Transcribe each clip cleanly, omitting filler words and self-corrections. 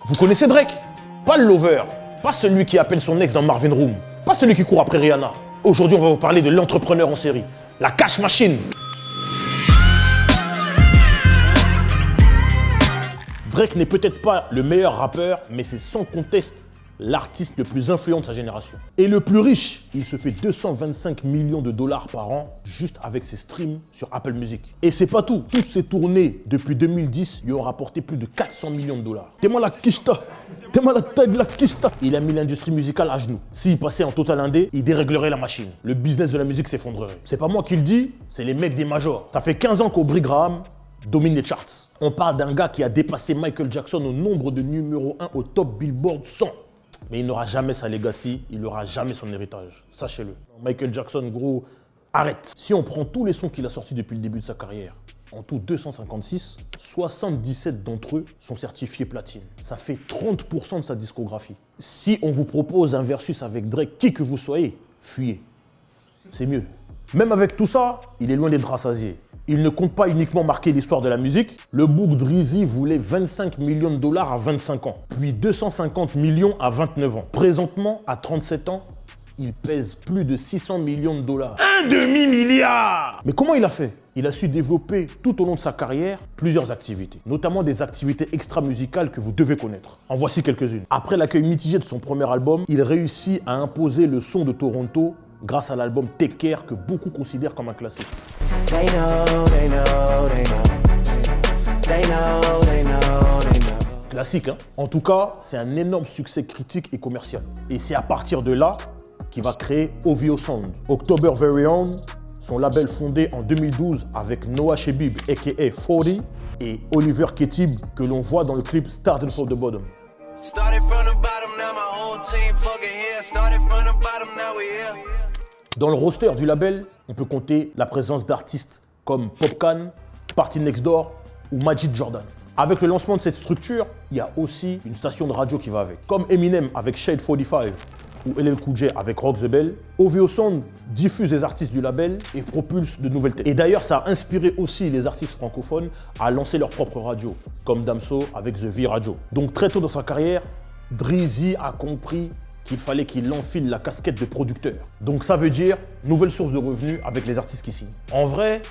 Vous connaissez Drake? Pas le lover, pas celui qui appelle son ex dans Marvin Room, pas celui qui court après Rihanna. Aujourd'hui, on va vous parler de l'entrepreneur en série, la cash machine. Drake n'est peut-être pas le meilleur rappeur, mais c'est sans conteste l'artiste le plus influent de sa génération. Et le plus riche, il se fait 225 millions de dollars par an juste avec ses streams sur Apple Music. Et c'est pas tout. Toutes ses tournées depuis 2010 lui ont rapporté plus de 400 millions de dollars. T'es-moi la quicheta. T'es-moi la taille de la quicheta. Il a mis l'industrie musicale à genoux. S'il passait en total indé, il déréglerait la machine. Le business de la musique s'effondrerait. C'est pas moi qui le dis, c'est les mecs des majors. Ça fait 15 ans qu'Aubrey Graham domine les charts. On parle d'un gars qui a dépassé Michael Jackson au nombre de numéro 1 au top Billboard 100. Mais il n'aura jamais sa legacy, il n'aura jamais son héritage. Sachez-le. Michael Jackson, gros, arrête. Si on prend tous les sons qu'il a sortis depuis le début de sa carrière, en tout 256, 77 d'entre eux sont certifiés platine. Ça fait 30% de sa discographie. Si on vous propose un versus avec Drake, qui que vous soyez, fuyez. C'est mieux. Même avec tout ça, il est loin d'être rassasié. Il ne compte pas uniquement marquer l'histoire de la musique. Le bouc Drizzy voulait 25 millions de dollars à 25 ans, puis 250 millions à 29 ans. Présentement, à 37 ans, il pèse plus de 600 millions de dollars. Un demi-milliard! Mais comment il a fait? Il a su développer tout au long de sa carrière plusieurs activités, notamment des activités extra-musicales que vous devez connaître. En voici quelques-unes. Après l'accueil mitigé de son premier album, il réussit à imposer le son de Toronto grâce à l'album Take Care que beaucoup considèrent comme un classique. Classique, hein? En tout cas, c'est un énorme succès critique et commercial. Et c'est à partir de là qu'il va créer OVO Sound. October Very Own, son label fondé en 2012 avec Noah Shebib aka 40 et Oliver Ketib que l'on voit dans le clip Started from the Bottom. Dans le roster du label, on peut compter la présence d'artistes comme Popcaan, Party Next Door ou Majid Jordan. Avec le lancement de cette structure, il y a aussi une station de radio qui va avec. Comme Eminem avec Shade 45 ou LL Cool J avec Rock the Bell, OVO Sound diffuse les artistes du label et propulse de nouvelles têtes. Et d'ailleurs, ça a inspiré aussi les artistes francophones à lancer leur propre radio, comme Damso avec The V Radio. Donc très tôt dans sa carrière, Drizzy a compris qu'il fallait qu'il enfile la casquette de producteur. Donc ça veut dire nouvelle source de revenus avec les artistes qui signent. En vrai,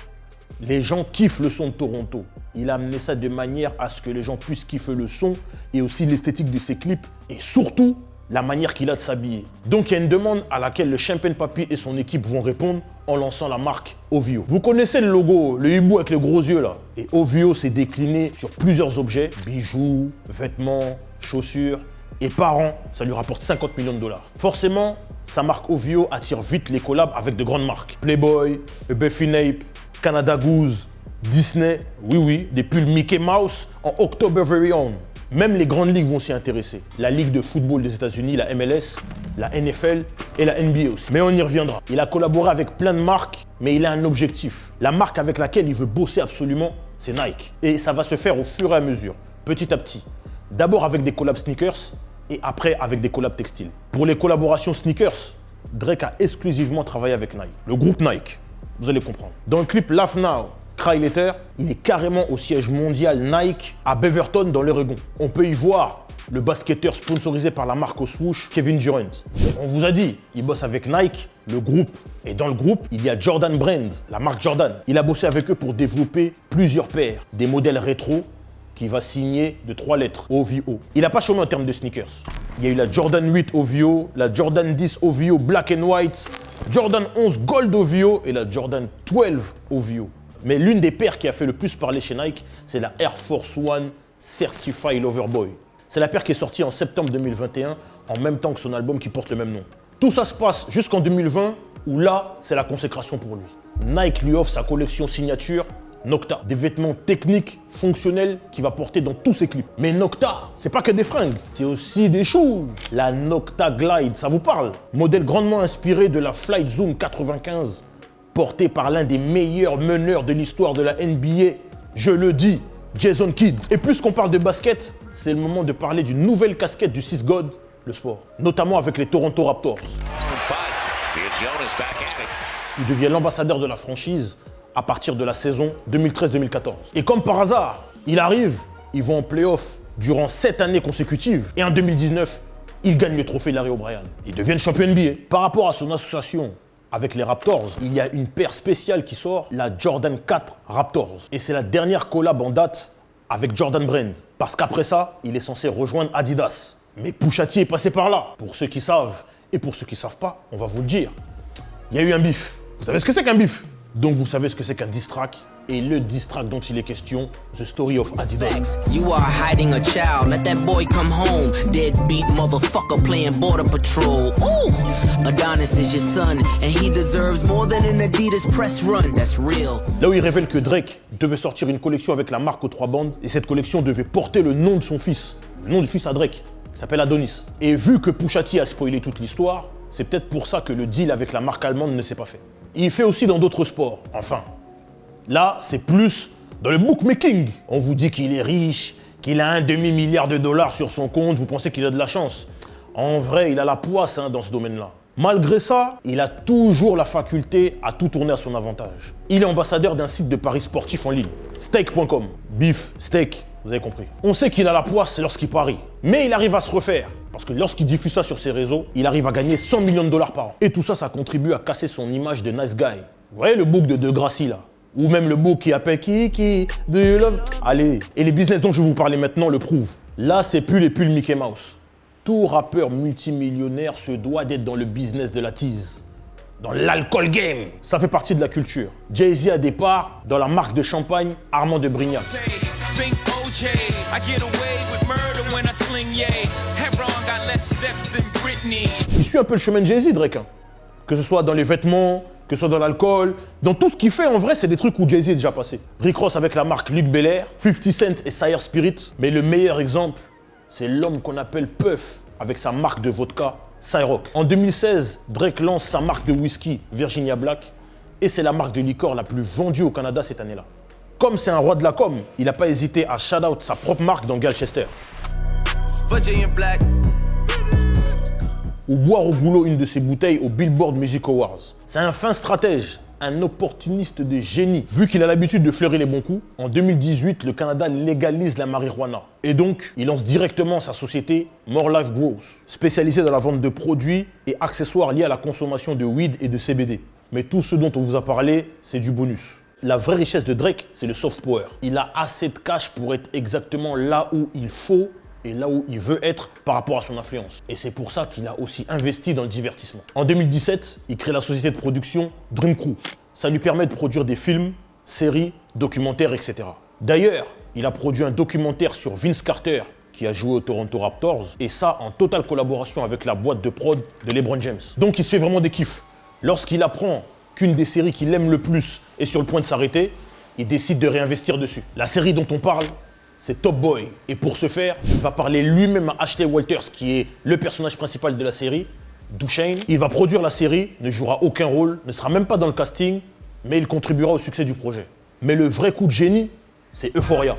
les gens kiffent le son de Toronto. Il a amené ça de manière à ce que les gens puissent kiffer le son et aussi l'esthétique de ses clips et surtout la manière qu'il a de s'habiller. Donc il y a une demande à laquelle le Champagne Papi et son équipe vont répondre en lançant la marque OVO. Vous connaissez le logo, le hibou avec les gros yeux là. Et OVO s'est décliné sur plusieurs objets, bijoux, vêtements, chaussures. Et par an, ça lui rapporte 50 millions de dollars. Forcément, sa marque OVO attire vite les collabs avec de grandes marques. Playboy, Buffy Nape, Canada Goose, Disney, oui, des pulls Mickey Mouse en October Very Own. Même les grandes ligues vont s'y intéresser. La Ligue de football des États-Unis, la MLS, la NFL et la NBA aussi. Mais on y reviendra. Il a collaboré avec plein de marques, mais il a un objectif. La marque avec laquelle il veut bosser absolument, c'est Nike. Et ça va se faire au fur et à mesure, petit à petit. D'abord avec des collabs sneakers et après avec des collabs textiles. Pour les collaborations sneakers, Drake a exclusivement travaillé avec Nike, le groupe Nike. Vous allez comprendre. Dans le clip Laugh Now, Cry Later, il est carrément au siège mondial Nike à Beaverton dans l'Oregon. On peut y voir le basketteur sponsorisé par la marque au swoosh, Kevin Durant. On vous a dit, il bosse avec Nike, le groupe. Et dans le groupe, il y a Jordan Brand, la marque Jordan. Il a bossé avec eux pour développer plusieurs paires, des modèles rétro qui va signer de 3 lettres, OVO. Il n'a pas chômé en termes de sneakers. Il y a eu la Jordan 8 OVO, la Jordan 10 OVO Black and White, Jordan 11 Gold OVO et la Jordan 12 OVO. Mais l'une des paires qui a fait le plus parler chez Nike, c'est la Air Force One Certified Loverboy. C'est la paire qui est sortie en septembre 2021, en même temps que son album qui porte le même nom. Tout ça se passe jusqu'en 2020, où là, c'est la consécration pour lui. Nike lui offre sa collection signature Nocta, des vêtements techniques, fonctionnels qu'il va porter dans tous ses clips. Mais Nocta, c'est pas que des fringues, c'est aussi des choses. La Nocta Glide, ça vous parle? Modèle grandement inspiré de la Flight Zoom 95, porté par l'un des meilleurs meneurs de l'histoire de la NBA, je le dis, Jason Kidd. Et puisqu'on parle de basket, c'est le moment de parler d'une nouvelle casquette du 6 God, le sport, notamment avec les Toronto Raptors. Il devient l'ambassadeur de la franchise à partir de la saison 2013-2014. Et comme par hasard, il arrive, ils vont en play-off durant 7 années consécutives. Et en 2019, il gagne le trophée Larry O'Brien. Ils deviennent champions NBA. Par rapport à son association avec les Raptors, il y a une paire spéciale qui sort, la Jordan 4 Raptors. Et c'est la dernière collab en date avec Jordan Brand. Parce qu'après ça, il est censé rejoindre Adidas. Mais Pusha T est passé par là. Pour ceux qui savent et pour ceux qui savent pas, on va vous le dire. Il y a eu un bif. Vous savez ce que c'est qu'un bif? Donc vous savez ce que c'est qu'un diss track. Et le diss track dont il est question, The Story of Adidas. You are hiding a child, let that boy come home. Deadbeat motherfucker playing border patrol. Ooh, Adonis is your son, and he deserves more than an Adidas press run. That's real. Là où il révèle que Drake devait sortir une collection avec la marque aux 3 bandes, et cette collection devait porter le nom de son fils, le nom du fils à Drake, qui s'appelle Adonis. Et vu que Pusha T a spoilé toute l'histoire, c'est peut-être pour ça que le deal avec la marque allemande ne s'est pas fait. Il fait aussi dans d'autres sports, enfin. Là, c'est plus dans le bookmaking. On vous dit qu'il est riche, qu'il a un demi-milliard de dollars sur son compte, vous pensez qu'il a de la chance. En vrai, il a la poisse dans ce domaine-là. Malgré ça, il a toujours la faculté à tout tourner à son avantage. Il est ambassadeur d'un site de paris sportifs en ligne, steak.com. Beef, steak, vous avez compris. On sait qu'il a la poisse lorsqu'il parie, mais il arrive à se refaire. Parce que lorsqu'il diffuse ça sur ses réseaux, il arrive à gagner 100 millions de dollars par an. Et tout ça, ça contribue à casser son image de nice guy. Vous voyez le book de Degrassi là? Ou même le book qui appelle Kiki, do you love? Allez, et les business dont je vais vous parler maintenant le prouvent. Là, c'est plus les pulls Mickey Mouse. Tout rappeur multimillionnaire se doit d'être dans le business de la tease. Dans l'alcool game. Ça fait partie de la culture. Jay-Z a des parts dans la marque de champagne Armand de Brignac. Il suit un peu le chemin de Jay-Z, Drake. Que ce soit dans les vêtements, que ce soit dans l'alcool, dans tout ce qu'il fait, en vrai, c'est des trucs où Jay-Z est déjà passé. Rick Ross avec la marque Luc Belair, 50 Cent et Sire Spirit. Mais le meilleur exemple, c'est l'homme qu'on appelle Puff, avec sa marque de vodka, Ciroc. En 2016, Drake lance sa marque de whisky, Virginia Black, et c'est la marque de liqueur la plus vendue au Canada cette année-là. Comme c'est un roi de la com, il n'a pas hésité à shout-out sa propre marque dans Galchester. Virginia Black. Ou boire au goulot une de ses bouteilles au Billboard Music Awards. C'est un fin stratège, un opportuniste de génie. Vu qu'il a l'habitude de fleurir les bons coups, en 2018, le Canada légalise la marijuana. Et donc, il lance directement sa société More Life Growth, spécialisée dans la vente de produits et accessoires liés à la consommation de weed et de CBD. Mais tout ce dont on vous a parlé, c'est du bonus. La vraie richesse de Drake, c'est le soft power. Il a assez de cash pour être exactement là où il faut et là où il veut être par rapport à son influence. Et c'est pour ça qu'il a aussi investi dans le divertissement. En 2017, il crée la société de production Dream Crew. Ça lui permet de produire des films, séries, documentaires, etc. D'ailleurs, il a produit un documentaire sur Vince Carter, qui a joué aux Toronto Raptors, et ça en totale collaboration avec la boîte de prod de LeBron James. Donc il se fait vraiment des kiffs. Lorsqu'il apprend qu'une des séries qu'il aime le plus est sur le point de s'arrêter, il décide de réinvestir dessus. La série dont on parle, c'est Top Boy. Et pour ce faire, il va parler lui-même à Ashley Walters, qui est le personnage principal de la série, Duchesne. Il va produire la série, ne jouera aucun rôle, ne sera même pas dans le casting, mais il contribuera au succès du projet. Mais le vrai coup de génie, c'est Euphoria.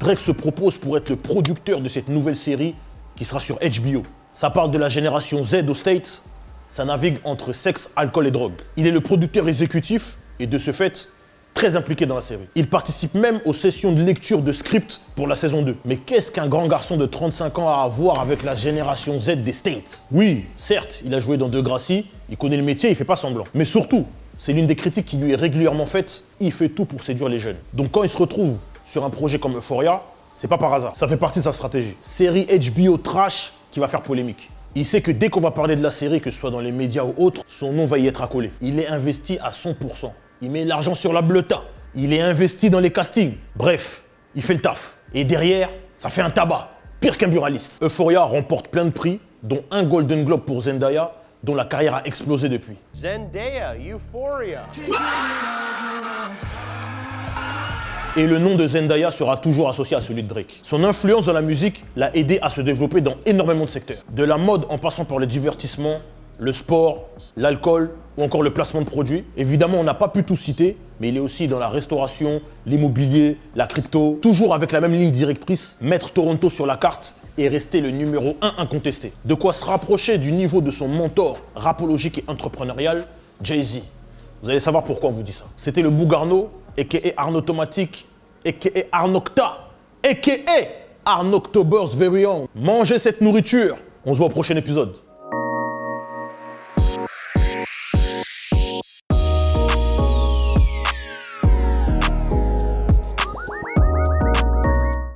Drake se propose pour être le producteur de cette nouvelle série qui sera sur HBO. Ça parle de la génération Z aux States. Ça navigue entre sexe, alcool et drogue. Il est le producteur exécutif et de ce fait, très impliqué dans la série. Il participe même aux sessions de lecture de script pour la saison 2. Mais qu'est-ce qu'un grand garçon de 35 ans a à voir avec la génération Z des States? Oui, certes, il a joué dans Degrassi, il connaît le métier, il fait pas semblant. Mais surtout, c'est l'une des critiques qui lui est régulièrement faite, il fait tout pour séduire les jeunes. Donc quand il se retrouve sur un projet comme Euphoria, c'est pas par hasard, ça fait partie de sa stratégie. Série HBO trash qui va faire polémique. Il sait que dès qu'on va parler de la série, que ce soit dans les médias ou autres, son nom va y être accolé. Il est investi à 100%. Il met l'argent sur la bleuta. Il est investi dans les castings. Bref, il fait le taf. Et derrière, ça fait un tabac. Pire qu'un buraliste. Euphoria remporte plein de prix, dont un Golden Globe pour Zendaya, dont la carrière a explosé depuis. Zendaya, Euphoria. Et le nom de Zendaya sera toujours associé à celui de Drake. Son influence dans la musique l'a aidé à se développer dans énormément de secteurs. De la mode en passant par le divertissement, le sport, l'alcool ou encore le placement de produits. Évidemment, on n'a pas pu tout citer, mais il est aussi dans la restauration, l'immobilier, la crypto. Toujours avec la même ligne directrice, mettre Toronto sur la carte et rester le numéro 1 incontesté. De quoi se rapprocher du niveau de son mentor rapologique et entrepreneurial, Jay-Z. Vous allez savoir pourquoi on vous dit ça. C'était le Bougarno, a.k.a. Arnaud Automatique, a.k.a. Arnocta, a.k.a. Arnoctober's Very Own. Mangez cette nourriture. On se voit au prochain épisode.